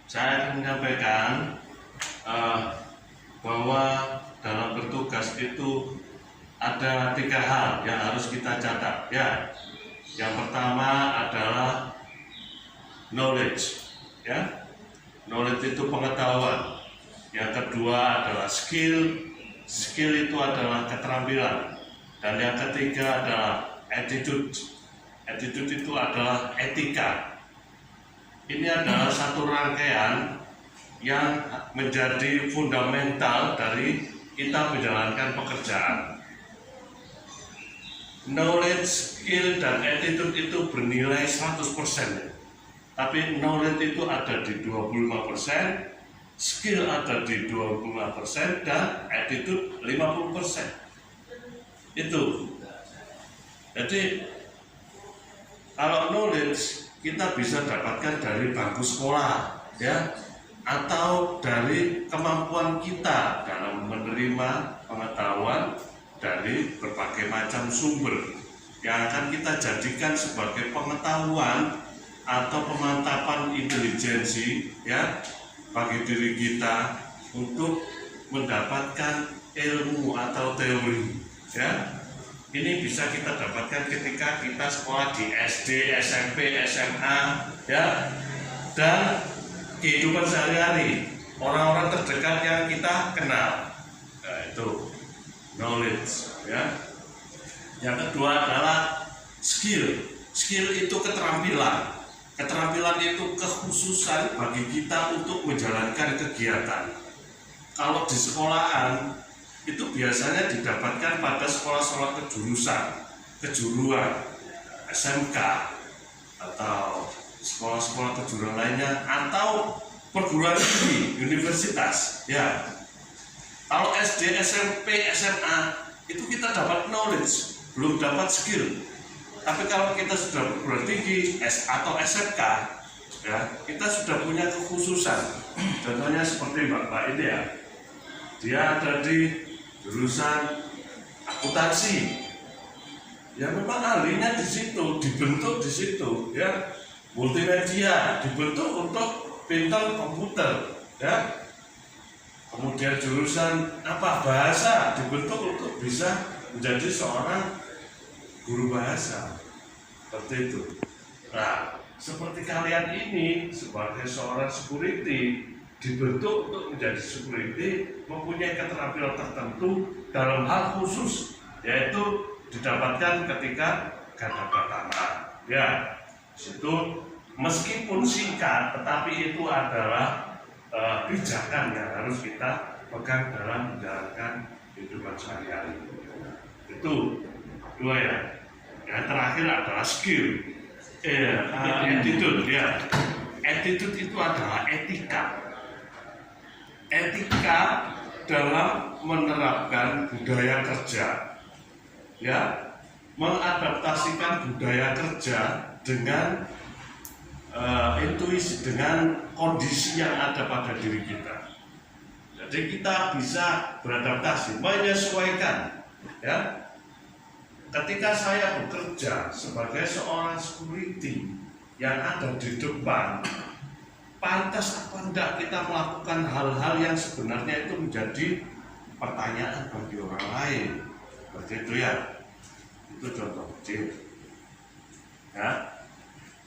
saya akan menyampaikan bahwa dalam bertugas itu ada 3 hal yang harus kita catat ya. Yang pertama adalah knowledge ya. Knowledge itu pengetahuan. Yang kedua adalah skill. Skill itu adalah keterampilan. Dan yang ketiga adalah attitude. Attitude itu adalah etika. Ini adalah satu rangkaian yang menjadi fundamental dari kita menjalankan pekerjaan. Knowledge, skill, dan attitude itu bernilai 100%. Tapi knowledge itu ada di 25%, skill ada di 25%, dan attitude 50%. Itu. Jadi kalau knowledge kita bisa dapatkan dari bangku sekolah ya, atau dari kemampuan kita dalam menerima pengetahuan dari berbagai macam sumber yang akan kita jadikan sebagai pengetahuan atau pemantapan intelijensi ya bagi diri kita untuk mendapatkan ilmu atau teori ya. Ini bisa kita dapatkan ketika kita sekolah di SD, SMP, SMA ya, dan kehidupan sehari-hari orang-orang terdekat yang kita kenal. Nah, itu knowledge ya. Yang kedua adalah skill. Skill itu keterampilan. Keterampilan itu kekhususan bagi kita untuk menjalankan kegiatan. Kalau di sekolahan itu biasanya didapatkan pada sekolah-sekolah kejurusan, kejuruan, SMK, atau sekolah-sekolah kejuruan lainnya, atau perguruan tinggi, universitas. Ya, kalau SD, SMP, SMA itu kita dapat knowledge, belum dapat skill. Tapi kalau kita sudah perguruan tinggi atau SMK, ya kita sudah punya kekhususan. Contohnya seperti Mbak ini ya, dia ada di jurusan akuntansi, ya memang ahlinya di situ, dibentuk di situ, ya multimedia dibentuk untuk pintar komputer, ya kemudian jurusan bahasa dibentuk untuk bisa menjadi seorang guru bahasa, seperti itu. Nah, seperti kalian ini sebagai seorang security dibentuk untuk menjadi security, mempunyai keterampilan tertentu dalam hal khusus, yaitu didapatkan ketika gada tangan. Ya, situ meskipun singkat, tetapi itu adalah pijakan yang harus kita pegang dalam menjalankan kehidupan sehari-hari. Itu dua ya. Yang terakhir adalah skill. Attitude ya. Attitude itu adalah etika. Etika dalam menerapkan budaya kerja, ya, mengadaptasikan budaya kerja dengan intuisi, dengan kondisi yang ada pada diri kita. Jadi kita bisa beradaptasi, menyesuaikan, ya. Ketika saya bekerja sebagai seorang security yang ada di depan, pantas apa enggak kita melakukan hal-hal yang sebenarnya itu menjadi pertanyaan bagi orang lain, seperti itu ya. Itu contoh kecil ya.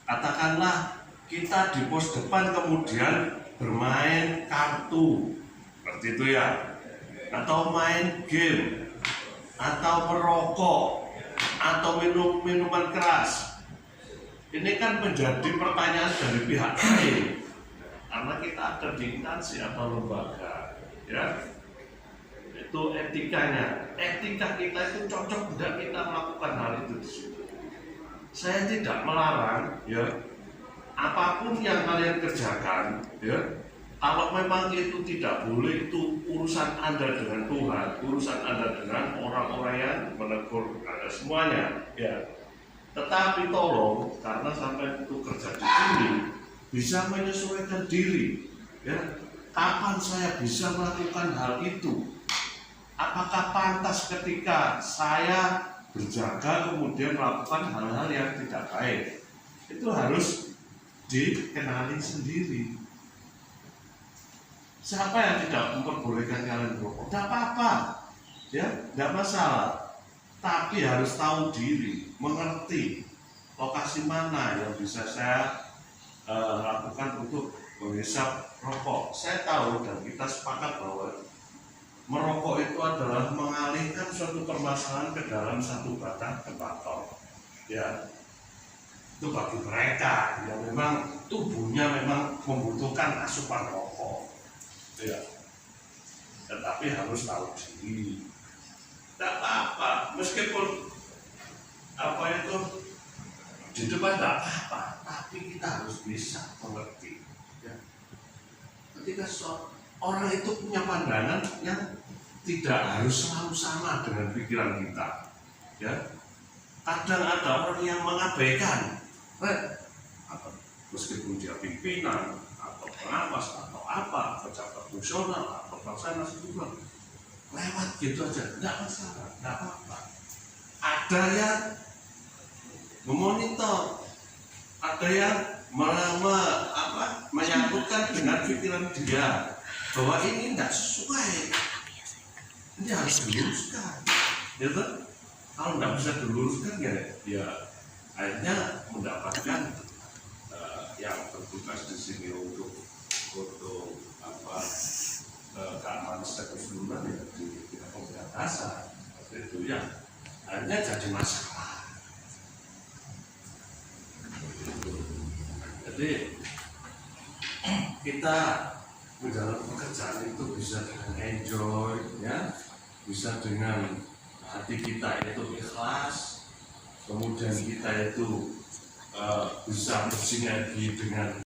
Katakanlah kita di pos depan kemudian bermain kartu, seperti itu ya, atau main game, atau merokok, atau minum minuman keras. Ini kan menjadi pertanyaan dari pihak lain, karena kita ada di instansi atau lembaga, ya. Itu etikanya. Etika kita itu cocok tidak kita melakukan hal itu di situ. Saya tidak melarang, ya, apapun yang kalian kerjakan, ya. Kalau memang itu tidak boleh, itu urusan Anda dengan Tuhan, urusan Anda dengan orang-orang yang menegur Anda semuanya, ya. Tetapi tolong, karena sampai itu kerja di sini, bisa menyesuaikan diri, ya. Kapan saya bisa melakukan hal itu? Apakah pantas ketika saya berjaga kemudian melakukan hal-hal yang tidak baik? Itu harus dikenali sendiri. Siapa yang tidak memperbolehkan kalian merokok? Tidak apa-apa, ya, tidak masalah. Tapi harus tahu diri, mengerti lokasi mana yang bisa saya lakukan untuk menghisap rokok. Saya tahu dan kita sepakat bahwa merokok itu adalah mengalihkan suatu permasalahan ke dalam satu batang tembakau. Ya, itu bagi mereka yang memang tubuhnya memang membutuhkan asupan rokok. Ya, tetapi harus tahu diri. Tidak apa-apa, meskipun apa itu di depan tidak apa-apa, tapi kita harus bisa mengerti. Ya. Ketika orang itu punya pandangan yang tidak harus selalu sama dengan pikiran kita. Ya. Kadang ada orang yang mengabaikan, meskipun dia pimpinan atau pengawas atau apa, pejabat fungsional atau pelaksana struktural, lewat gitu aja, tidak masalah, tidak apa-apa. Ada yang memonitor, ada yang menyangkutkan dengan pikiran dia bahwa ini tidak sesuai, ini harus diluruskan, gitu. Kalau tidak bisa diluruskan ya akhirnya mendapatkan yang bertugas di sini untuk keamanan secara keseluruhan ya di pemberantasan itu ya akhirnya jadi masalah. Jadi kita di dalam pekerjaan itu bisa dengan enjoy, ya, bisa dengan hati kita itu ikhlas, kemudian kita itu bisa bersinergi dengan